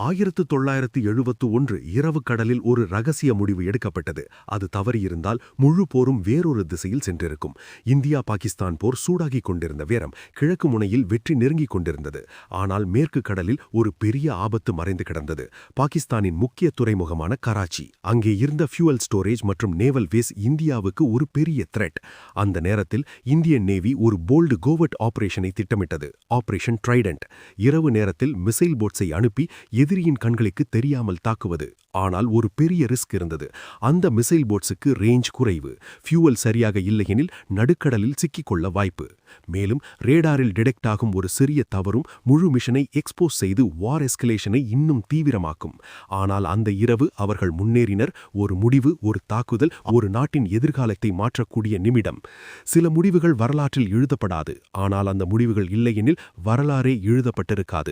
1971 இரவு கடலில் ஒரு ரகசிய முடிவு எடுக்கப்பட்டது. அது தவறியிருந்தால் முழு போரும் வேறொரு திசையில் சென்றிருக்கும். இந்தியா பாகிஸ்தான் போர் சூடாகிக் கொண்டிருந்த நேரம், கிழக்கு முனையில் வெற்றி நெருங்கிக் கொண்டிருந்தது. ஆனால் மேற்கு கடலில் ஒரு பெரிய ஆபத்து மறைந்து கிடந்தது. பாகிஸ்தானின் முக்கிய துறைமுகமான கராச்சி. அங்கே இருந்த ஃபியூவல் ஸ்டோரேஜ் மற்றும் நேவல் பேஸ் இந்தியாவுக்கு ஒரு பெரிய த்ரெட். அந்த நேரத்தில் இந்தியன் நேவி ஒரு போல்டு கோவர்ட் ஆபரேஷனை திட்டமிட்டது. Operation Trident. இரவு நேரத்தில் மிசைல் போட்ஸை அனுப்பி எதிரியின் கண்களுக்கு தெரியாமல் தாக்குவது. ஆனால் ஒரு பெரிய ரிஸ்க் இருந்தது. அந்த மிசைல் போட்ஸுக்கு ரேஞ்ச் குறைவு. ஃபியூவல் சரியாக இல்லையெனில் நடுக்கடலில் சிக்கிக்கொள்ள வாய்ப்பு. மேலும் ரேடாரில் டிடெக்ட் ஆகும் ஒரு சிறிய தவறும் முழு மிஷனை எக்ஸ்போஸ் செய்து வார் எஸ்கலேஷனை இன்னும் தீவிரமாக்கும். ஆனால் அந்த இரவு அவர்கள் முன்னேறினர். ஒரு முடிவு, ஒரு தாக்குதல், ஒரு நாட்டின் எதிர்காலத்தை மாற்றக்கூடிய நிமிடம். சில முடிவுகள் வரலாற்றில் எழுதப்படாது. ஆனால் அந்த முடிவுகள் இல்லையெனில் வரலாறே எழுதப்பட்டிருக்காது.